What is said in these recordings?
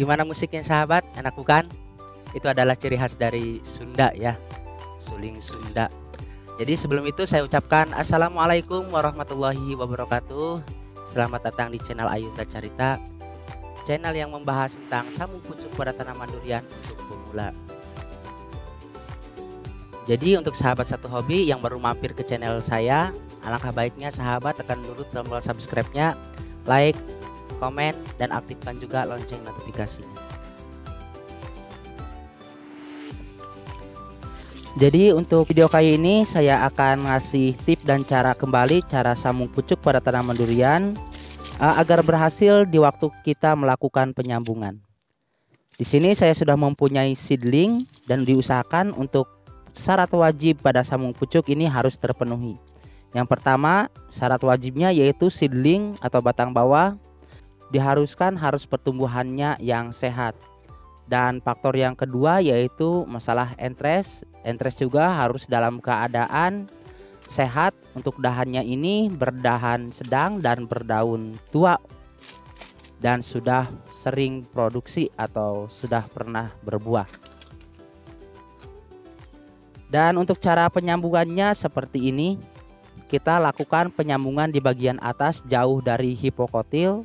Gimana musiknya sahabat? Enak bukan? Itu adalah ciri khas dari Sunda ya, suling Sunda. Jadi sebelum itu saya ucapkan Assalamualaikum warahmatullahi wabarakatuh. Selamat datang di channel Ayunda Carita, channel yang membahas tentang samung pucuk pada tanaman durian untuk pemula. Jadi untuk sahabat satu hobi yang baru mampir ke channel saya, alangkah baiknya sahabat tekan dulu tombol subscribe-nya, like, komen, dan aktifkan juga lonceng notifikasinya. Jadi untuk video kali ini saya akan ngasih tips dan cara kembali cara samung pucuk pada tanaman durian agar berhasil di waktu kita melakukan penyambungan. Di sini saya sudah mempunyai seedling dan diusahakan untuk syarat wajib pada samung pucuk ini harus terpenuhi. Yang pertama, syarat wajibnya yaitu seedling atau batang bawah diharuskan harus pertumbuhannya yang sehat. Dan faktor yang kedua yaitu masalah entres. Entres juga harus dalam keadaan sehat. Untuk dahannya ini berdahan sedang dan berdaun tua dan sudah sering produksi atau sudah pernah berbuah. Dan untuk cara penyambungannya seperti ini. Kita lakukan penyambungan di bagian atas jauh dari hipokotil.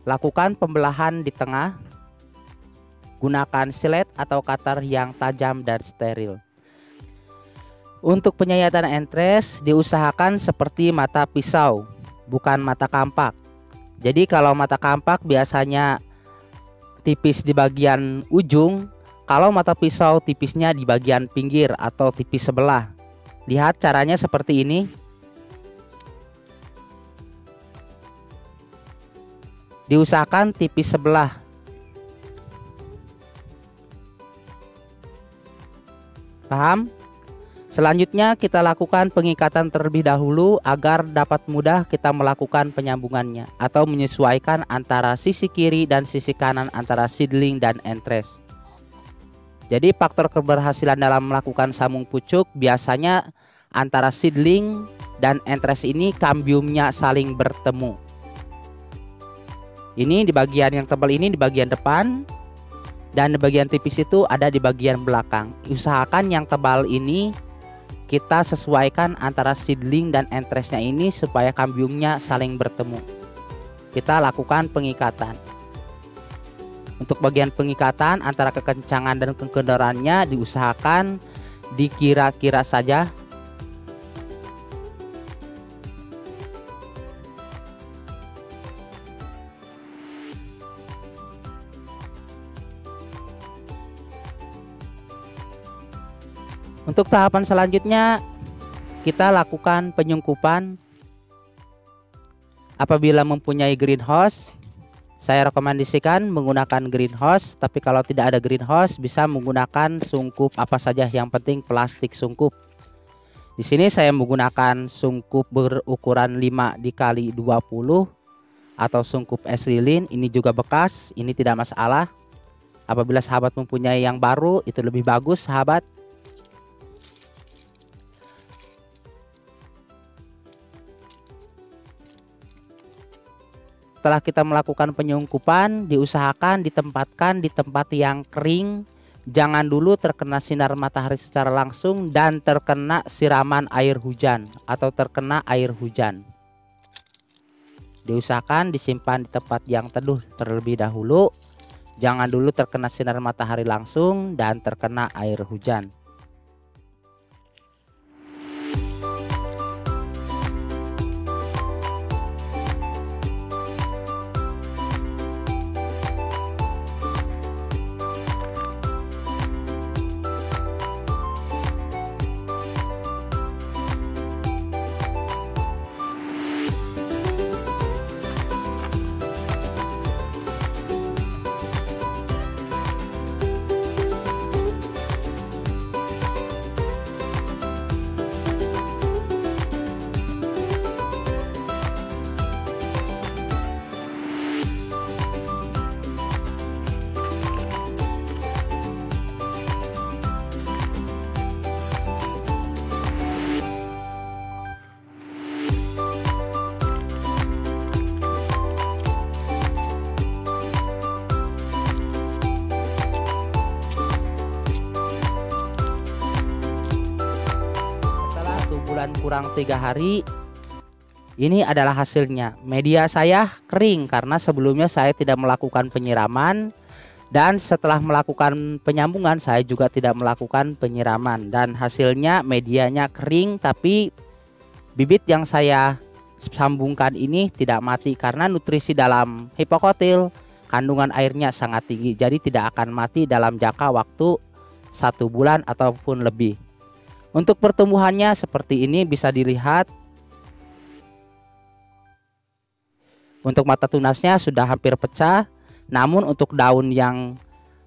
Lakukan pembelahan di tengah. Gunakan silet atau cutter yang tajam dan steril. Untuk penyayatan entres diusahakan seperti mata pisau, bukan mata kampak. Jadi kalau mata kampak biasanya tipis di bagian ujung, kalau mata pisau tipisnya di bagian pinggir atau tipis sebelah. Lihat caranya seperti ini. Diusahakan tipis sebelah. Paham? Selanjutnya kita lakukan pengikatan terlebih dahulu agar dapat mudah kita melakukan penyambungannya atau menyesuaikan antara sisi kiri dan sisi kanan antara seedling dan entres. Jadi faktor keberhasilan dalam melakukan samung pucuk biasanya antara seedling dan entres ini kambiumnya saling bertemu. Ini di bagian yang tebal ini di bagian depan. Dan bagian tipis itu ada di bagian belakang. Usahakan yang tebal ini kita sesuaikan antara seedling dan entresnya ini supaya kambiumnya saling bertemu. Kita lakukan pengikatan. Untuk bagian pengikatan antara kekencangan dan kekendarannya diusahakan dikira-kira saja. Untuk tahapan selanjutnya kita lakukan penyungkupan. Apabila mempunyai greenhouse, Saya rekomendasikan menggunakan greenhouse, tapi kalau tidak ada greenhouse bisa menggunakan sungkup apa saja, yang penting plastik sungkup. Di sini saya menggunakan sungkup berukuran 5 dikali 20 atau sungkup es lilin. Ini juga bekas, ini tidak masalah. Apabila sahabat mempunyai yang baru, itu lebih bagus sahabat. Setelah kita melakukan penyungkupan, diusahakan ditempatkan di tempat yang kering. Jangan dulu terkena sinar matahari secara langsung dan terkena siraman air hujan atau terkena air hujan. Diusahakan disimpan di tempat yang teduh terlebih dahulu. Jangan dulu terkena sinar matahari langsung dan terkena air hujan. Bulan kurang 3 hari, ini adalah hasilnya. Media saya kering karena sebelumnya saya tidak melakukan penyiraman, dan setelah melakukan penyambungan saya juga tidak melakukan penyiraman, dan hasilnya medianya kering, tapi bibit yang saya sambungkan ini tidak mati karena nutrisi dalam hipokotil kandungan airnya sangat tinggi, jadi tidak akan mati dalam jangka waktu 1 bulan ataupun lebih. Untuk pertumbuhannya seperti ini bisa dilihat. Untuk mata tunasnya sudah hampir pecah. Namun untuk daun yang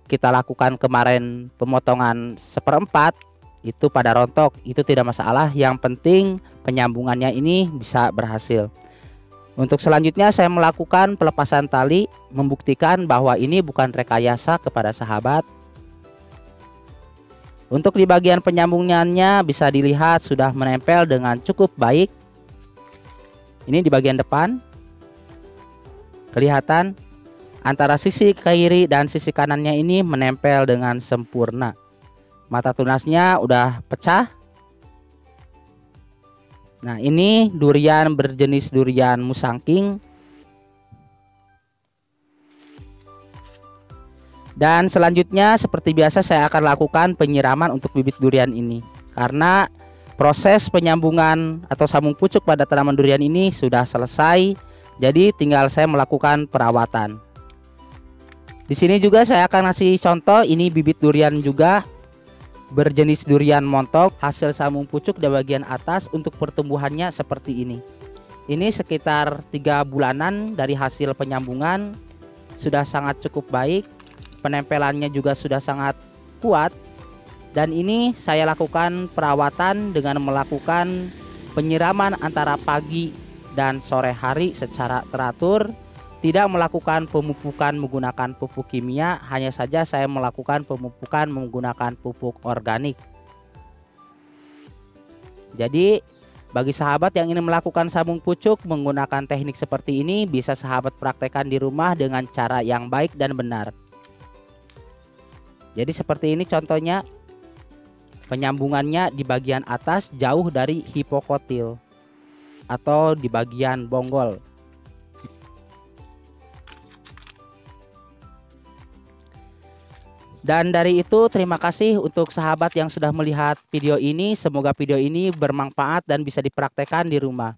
kita lakukan kemarin pemotongan 1/4 itu pada rontok, itu tidak masalah. Yang penting penyambungannya ini bisa berhasil. Untuk selanjutnya saya melakukan pelepasan tali, membuktikan bahwa ini bukan rekayasa kepada sahabat. Untuk di bagian penyambungannya bisa dilihat sudah menempel dengan cukup baik. Ini di bagian depan. Kelihatan antara sisi kiri dan sisi kanannya ini menempel dengan sempurna. Mata tunasnya udah pecah. Nah, ini durian berjenis durian musangking. Dan selanjutnya seperti biasa saya akan lakukan penyiraman untuk bibit durian ini. Karena proses penyambungan atau sambung pucuk pada tanaman durian ini sudah selesai. Jadi tinggal saya melakukan perawatan. Di sini juga saya akan kasih contoh, ini bibit durian juga berjenis durian montok. Hasil sambung pucuk di bagian atas untuk pertumbuhannya seperti ini. Ini sekitar 3 bulanan dari hasil penyambungan, sudah sangat cukup baik. Penempelannya juga sudah sangat kuat, dan ini saya lakukan perawatan dengan melakukan penyiraman antara pagi dan sore hari secara teratur, tidak melakukan pemupukan menggunakan pupuk kimia, hanya saja saya melakukan pemupukan menggunakan pupuk organik. Jadi bagi sahabat yang ingin melakukan sambung pucuk menggunakan teknik seperti ini, bisa sahabat praktekkan di rumah dengan cara yang baik dan benar. Jadi seperti ini contohnya, penyambungannya di bagian atas jauh dari hipokotil atau di bagian bonggol. Dan dari itu terima kasih untuk sahabat yang sudah melihat video ini. Semoga video ini bermanfaat dan bisa dipraktekkan di rumah.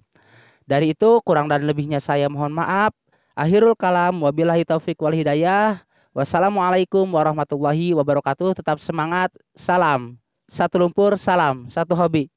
Dari itu kurang dan lebihnya saya mohon maaf. Akhirul kalam, wabillahi taufiq wal hidayah. Wassalamualaikum warahmatullahi wabarakatuh. Tetap semangat. Salam satu lumpur, salam satu hobi.